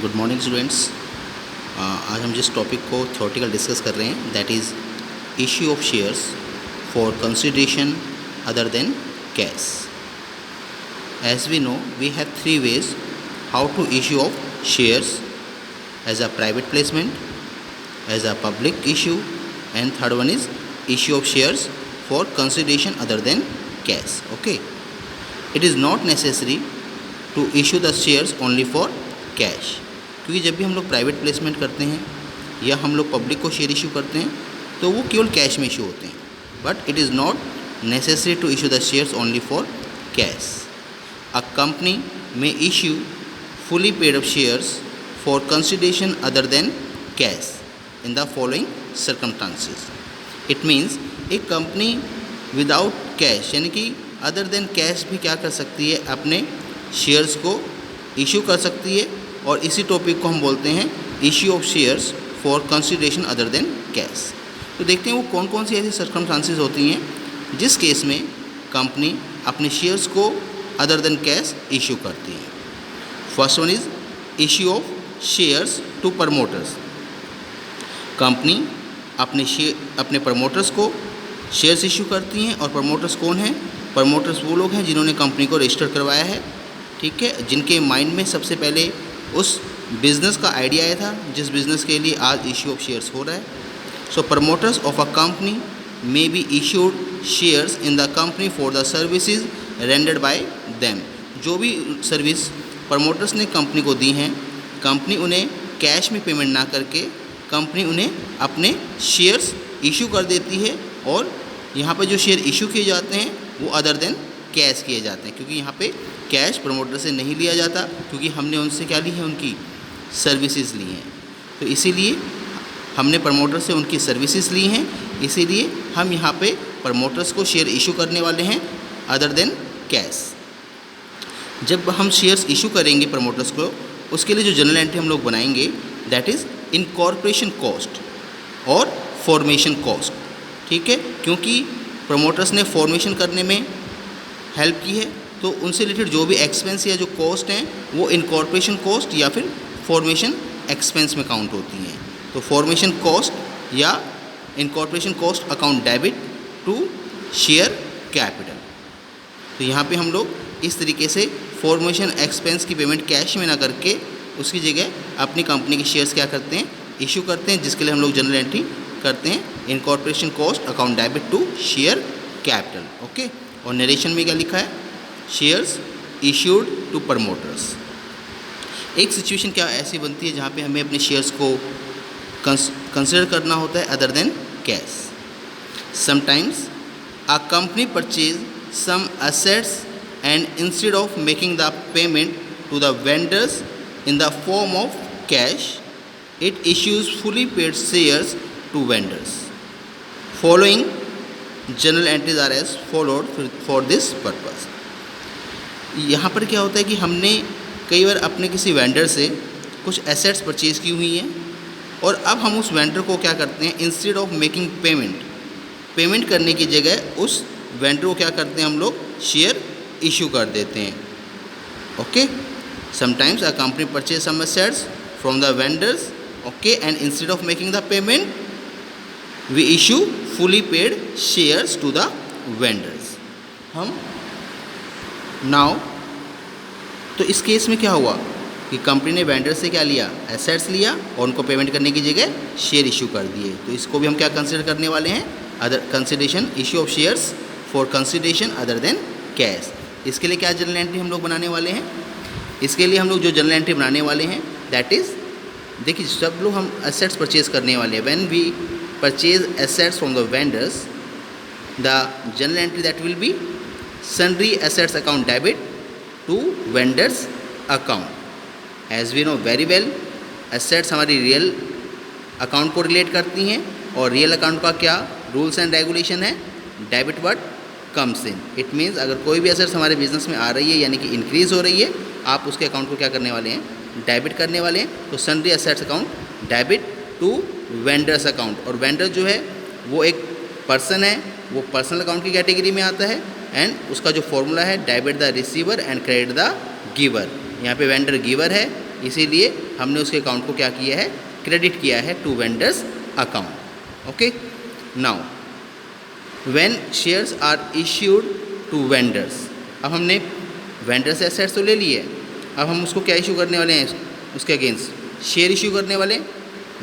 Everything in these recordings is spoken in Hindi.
Good morning students. आज हम जिस टॉपिक को थ्योरेटिकल डिस्कस कर रहे हैं that is issue of shares for consideration other than cash. As we know we have three ways how to issue of shares, as a private placement, as a public issue and third one is issue of shares for consideration other than cash. Okay, it is not necessary to issue the shares only for cash, क्योंकि जब भी हम लोग प्राइवेट प्लेसमेंट करते हैं या हम लोग पब्लिक को शेयर इशू करते हैं तो वो केवल कैश में इशू होते हैं, but it is not necessary to issue the shares only for cash. A company में issue fully paid up shares for consideration other than cash in the following circumstances. It means एक कंपनी विदाउट कैश यानी कि अदर देन कैश भी क्या कर सकती है, अपने शेयर्स को इशू कर सकती है, और इसी टॉपिक को हम बोलते हैं issue of shares for consideration other than cash. तो देखते हैं वो कौन कौन सी ऐसी सर्कमस्टांसेस होती हैं जिस केस में कंपनी अपने शेयर्स को अदर देन कैश इशू करती है। First one is issue of shares to promoters. Company अपने प्रमोटर्स को शेयर्स इशू करती हैं, और प्रमोटर्स कौन हैं? प्रमोटर्स वो लोग हैं जिन्होंने कंपनी को रजिस्टर करवाया है, ठीक है, जिनके माइंड में सबसे पहले उस बिज़नेस का आइडिया आया था जिस बिज़नेस के लिए आज इश्यू ऑफ शेयर्स हो रहा है। So promoters of a company may be issued shares in the company for the services rendered by them. जो भी सर्विस प्रमोटर्स ने कंपनी को दी हैं, कंपनी उन्हें कैश में पेमेंट ना करके कंपनी उन्हें अपने शेयर्स इशू कर देती है, और यहाँ पर जो शेयर इशू किए जाते हैं वो अदर देन कैश किए जाते हैं, क्योंकि यहाँ पे कैश प्रमोटर से नहीं लिया जाता, क्योंकि हमने उनसे क्या ली है, उनकी सर्विसेज ली हैं। तो इसीलिए हमने प्रमोटर से उनकी सर्विसेज ली हैं, इसीलिए हम यहाँ पे प्रमोटर्स को शेयर इशू करने वाले हैं अदर देन कैश। जब हम शेयर्स इशू करेंगे प्रमोटर्स को, उसके लिए जो जनरल एंट्री हम लोग बनाएंगे दैट इज़ इनकॉर्पोरेशन कॉस्ट और फॉर्मेशन कॉस्ट, ठीक है, क्योंकि प्रमोटर्स ने फॉर्मेशन करने में हेल्प की है, तो उनसे रिलेटेड जो भी एक्सपेंस या जो कॉस्ट हैं वो इनकॉर्पोरेशन कॉस्ट या फिर फॉर्मेशन एक्सपेंस में काउंट होती हैं। तो फॉर्मेशन कॉस्ट या incorporation cost account debit to share capital. तो यहाँ पे हम लोग इस तरीके से फॉर्मेशन एक्सपेंस की पेमेंट कैश में ना करके उसकी जगह अपनी कंपनी के शेयर्स क्या करते हैं, इशू करते हैं, जिसके लिए हम लोग जनरल एंट्री करते हैं incorporation cost account debit to share capital. Okay, और नरेशन में क्या लिखा है, शेयर्स इश्यूड टू प्रमोटर्स। एक सिचुएशन क्या ऐसी बनती है जहाँ पे हमें अपने शेयर्स को कंसिडर करना होता है other than cash. Sometimes a company purchase some assets and instead of making the payment to the vendors in the form of cash it issues fully paid shares to vendors. Following general entries are as followed for this purpose. यहाँ पर क्या होता है कि हमने कई बार अपने किसी वेंडर से कुछ एसेट्स परचेज़ की हुई हैं, और अब हम उस वेंडर को क्या करते हैं, इंस्टेड ऑफ मेकिंग पेमेंट करने की जगह उस वेंडर को क्या करते हैं, हम लोग शेयर इशू कर देते हैं। Okay, sometimes a company purchase some assets from the vendors, okay, and instead of making the payment we issue fully paid shares to the vendors. हम नाउ तो इस केस में क्या हुआ कि कंपनी ने वेंडर से क्या लिया, एसेट्स लिया, और उनको पेमेंट करने की जगह शेयर इशू कर दिए। तो इसको भी हम क्या कंसिडर करने वाले हैं, other consideration issue of shares for consideration other than cash. इसके लिए क्या जनरल एंट्री हम लोग बनाने वाले हैं, इसके लिए हम लोग जो जनरल एंट्री बनाने वाले हैं दैट इज़, देखिए सब लोग हम एसेट्स परचेज करने वाले हैं। When we purchase assets from the vendors the general entry that will be sundry assets account debit to vendors account। as we know very well assets हमारी रियल अकाउंट को रिलेट करती हैं, और रियल अकाउंट का क्या रूल्स एंड रेगुलेशन है, debit word comes in. It means अगर कोई भी एसेट्स हमारे बिजनेस में आ रही है यानी कि इंक्रीज़ हो रही है, आप उसके अकाउंट को क्या करने वाले हैं, डेबिट करने वाले हैं। तो sundry assets account debit to vendors account, और वेंडर जो है वो एक पर्सन है, वो पर्सनल अकाउंट की कैटेगरी में आता है, एंड उसका जो फॉर्मूला है debit the receiver and credit the giver. यहाँ पे वेंडर गिवर है इसीलिए हमने उसके अकाउंट को क्या किया है, क्रेडिट किया है to vendors account. Okay, now when shares are issued to vendors, अब हमने वेंडर से एसेट्स तो ले लिए, अब हम उसको क्या इशू करने वाले हैं, उसके अगेंस्ट शेयर इशू करने वाले,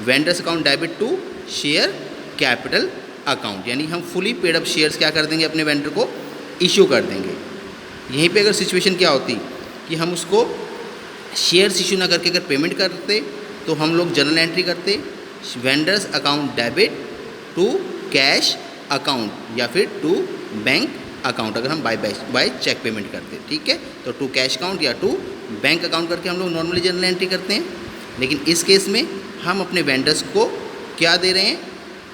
vendors account debit to share capital account, यानी हम फुली पेड अप शेयर्स क्या कर देंगे, अपने वेंडर को इशू कर देंगे। यहीं पे अगर सिचुएशन क्या होती कि हम उसको शेयर्स इशू ना करके अगर पेमेंट करते तो हम लोग जर्नल एंट्री करते vendors account debit to cash account या फिर टू बैंक अकाउंट, अगर हम बाय चेक पेमेंट करते, ठीक है, तो टू कैश अकाउंट या टू बैंक अकाउंट करके हम लोग नॉर्मली जर्नल एंट्री करते हैं। लेकिन इस केस में हम अपने वेंडर्स को क्या दे रहे हैं,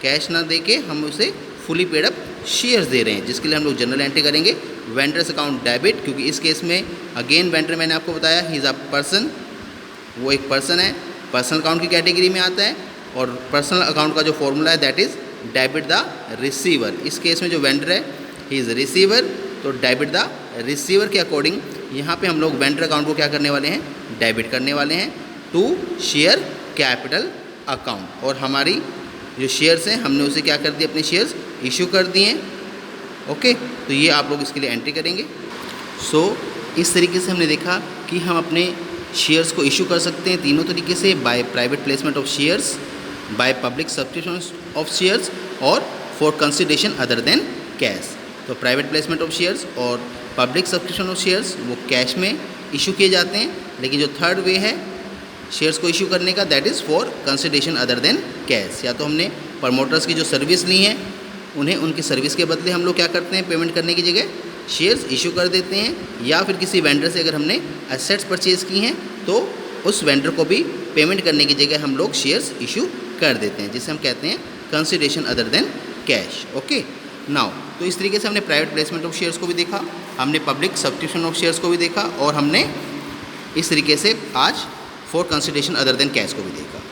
कैश ना दे के हम उसे फुली पेड अप शेयर्स दे रहे हैं, जिसके लिए हम लोग जर्नल एंट्री करेंगे वेंडर्स अकाउंट डेबिट, क्योंकि इस केस में अगेन वेंडर मैंने आपको बताया ही इज़ अ पर्सन, वो एक पर्सन है, पर्सनल अकाउंट की कैटेगरी में आता है, और पर्सनल अकाउंट का जो फॉर्मूला है that is debit the receiver. इस केस में जो वेंडर है ही इज़ रिसीवर, तो डेबिट द रिसीवर के अकॉर्डिंग यहाँ पे हम लोग वेंडर अकाउंट को क्या करने वाले हैं, डेबिट करने वाले हैं टू शेयर कैपिटल अकाउंट, और हमारी जो शेयर्स हैं हमने उसे क्या कर दिया, अपने शेयर्स इशू कर दिए हैं। ओके, तो ये आप लोग इसके लिए एंट्री करेंगे। सो इस तरीके से हमने देखा कि हम अपने शेयर्स को इशू कर सकते हैं तीनों तरीके से, by private placement of shares, by public subscription of shares, और for consideration other than cash. तो प्राइवेट प्लेसमेंट ऑफ शेयर्स और पब्लिक सब्सक्रिप्शन ऑफ शेयर्स वो कैश में इशू किए जाते हैं, लेकिन जो थर्ड वे है शेयर्स को इशू करने का that is for consideration other than cash. या तो हमने प्रमोटर्स की जो सर्विस ली है उन्हें उनकी सर्विस के बदले हम लोग क्या करते हैं, पेमेंट करने की जगह शेयर्स इशू कर देते हैं, या फिर किसी वेंडर से अगर हमने एसेट्स परचेज़ की हैं तो उस वेंडर को भी पेमेंट करने की जगह हम लोग शेयर्स इशू कर देते हैं, जिसे हम कहते हैं consideration other than cash. Okay, now तो इस तरीके से हमने प्राइवेट प्लेसमेंट ऑफ शेयर्स को भी देखा, हमने पब्लिक सब्सक्रिप्शन ऑफ शेयर्स को भी देखा, और हमने इस तरीके से आज for consideration other than cash को भी देखा।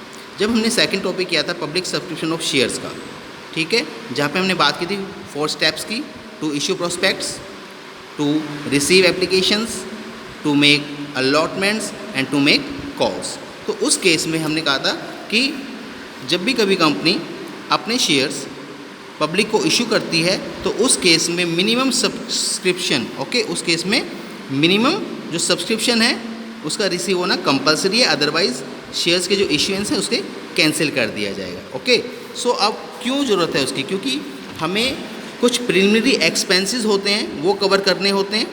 जब हमने सेकंड टॉपिक किया था पब्लिक सब्सक्रिप्शन ऑफ शेयर्स का, ठीक है, जहाँ पे हमने बात की थी 4 स्टेप्स की, to issue prospectus, to receive applications, to make allotments and to make calls. तो उस केस में हमने कहा था कि जब भी कभी कंपनी अपने शेयर्स पब्लिक को इशू करती है तो उस केस में मिनिमम सब्सक्रिप्शन, ओके, उस केस में मिनिमम जो सब्सक्रिप्शन है उसका रिसीव होना कंपलसरी है, अदरवाइज शेयर्स के जो इश्यूएंस है उसके कैंसिल कर दिया जाएगा। ओके, सो अब क्यों ज़रूरत है उसकी, क्योंकि हमें कुछ प्रिलिमिनरी एक्सपेंसेस होते हैं वो कवर करने होते हैं।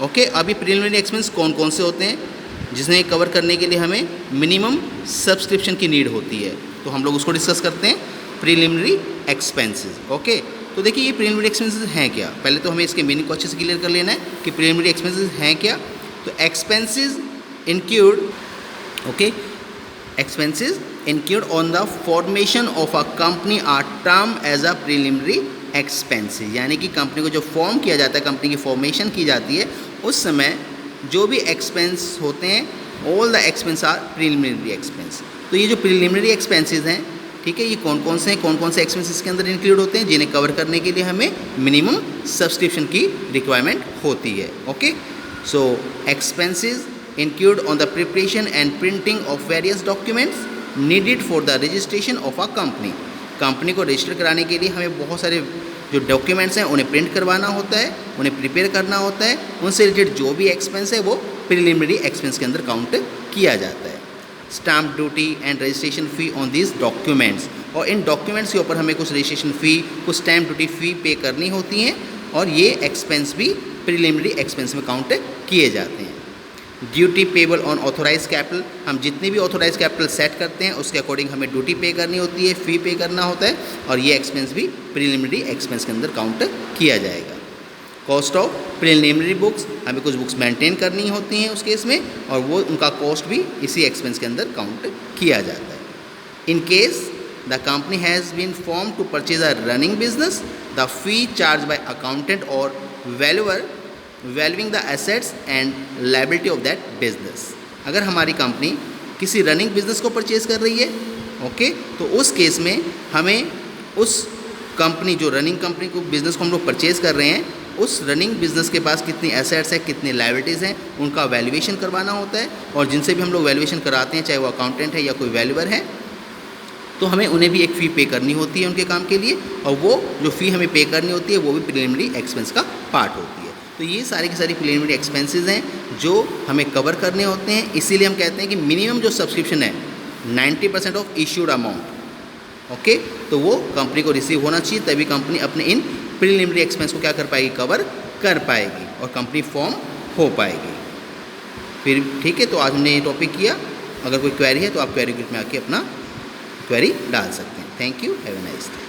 ओके, अभी प्रिलिमिनरी एक्सपेंस कौन कौन से होते हैं जिसने कवर करने के लिए हमें मिनिमम सब्सक्रिप्शन की नीड होती है, तो हम लोग उसको डिस्कस करते हैं, प्रिलिमिनरी एक्सपेंसेस। ओके, तो देखिए ये प्रिलिमिनरी एक्सपेंसेस हैं क्या, पहले तो हमें इसके मीनिंग को अच्छे से क्लियर कर लेना है कि प्रिलिमिनरी एक्सपेंसेस हैं क्या। तो expenses include, okay, expenses include on the formation of a company are term as a preliminary expenses, यानी कि कंपनी को जो फॉर्म किया जाता है, कंपनी की फॉर्मेशन की जाती है, उस समय जो भी एक्सपेंस होते हैं all the expense are preliminary expense. तो ये जो प्रिलिमिनरी एक्सपेंसेस हैं, ठीक है, ये कौन कौन से हैं, कौन कौन से एक्सपेंसेस के अंदर इंक्लूड होते हैं, जिन्हें कवर करने के लिए हमें मिनिमम सब्सक्रिप्शन की रिक्वायरमेंट होती है। Okay, so expenses include on the preparation and printing of various documents needed for the registration of a company. Company को रजिस्टर कराने के लिए हमें बहुत सारे जो डॉक्यूमेंट्स हैं उन्हें प्रिंट करवाना होता है, उन्हें प्रिपेयर करना होता है, उनसे रिलेटेड जो भी एक्सपेंस है वो प्रिलिमिनरी एक्सपेंस के अंदर काउंट किया जाता है। Stamp duty and registration fee on this documents, और इन डॉक्यूमेंट्स के ऊपर हमें कुछ रजिस्ट्रेशन फ़ी, कुछ स्टैम्प ड्यूटी फ़ी पे करनी होती हैं, और ये एक्सपेंस भी प्रिलिमिनरी एक्सपेंस में काउंट किए जाते हैं। Duty payable on authorise capital, हम जितनी भी ऑथोराइज कैपिटल सेट करते हैं उसके अकॉर्डिंग हमें ड्यूटी पे करनी होती है, फ़ी पे करना होता है, और ये एक्सपेंस भी प्रिलिमिनरी एक्सपेंस के अंदर काउंट किया जाएगा। कॉस्ट ऑफ प्रिलिमिनरी बुक्स, हमें कुछ बुक्स मेंटेन करनी होती हैं उस केस में, और वो उनका कॉस्ट भी इसी एक्सपेंस के अंदर काउंट किया जाता है। In case the company has been form to purchase a running business, the fee charge by accountant और valuer valuing the assets and liability of that business. अगर हमारी कंपनी किसी रनिंग बिजनेस को परचेज कर रही है, ओके, तो उस केस में हमें उस कंपनी, जो रनिंग कंपनी को बिजनेस को हम लोग परचेज कर रहे हैं, उस रनिंग बिजनेस के पास कितनी एसेट्स हैं, कितनी लायबिलिटीज़ हैं, उनका वैल्यूएशन करवाना होता है। और जिनसे भी हम लोग वैल्यूएशन कराते हैं, चाहे वो अकाउंटेंट है या कोई वैल्यूअर है, तो हमें उन्हें भी एक फ़ी पे करनी होती है उनके काम के लिए, और वो जो फ़ी हमें पे करनी होती है वो भी प्रिलिमिनरी एक्सपेंस का पार्ट होती है। तो ये सारी की सारी प्रिलिमिनरी एक्सपेंसेस हैं जो हमें कवर करने होते हैं। इसीलिए हम कहते हैं कि मिनिमम जो सब्सक्रिप्शन है 90% ऑफ इश्यूड अमाउंट, ओके, तो वो कंपनी को रिसीव होना चाहिए, तभी कंपनी अपने इन प्रिलिमिनरी एक्सपेंस को क्या कर पाएगी, कवर कर पाएगी और कंपनी फॉर्म हो पाएगी। फिर ठीक है, तो आज हमने ये टॉपिक किया। अगर कोई क्वेरी है तो आप क्वेरी ग्रुप में आके अपना क्वेरी डाल सकते हैं। Thank you, have a nice day.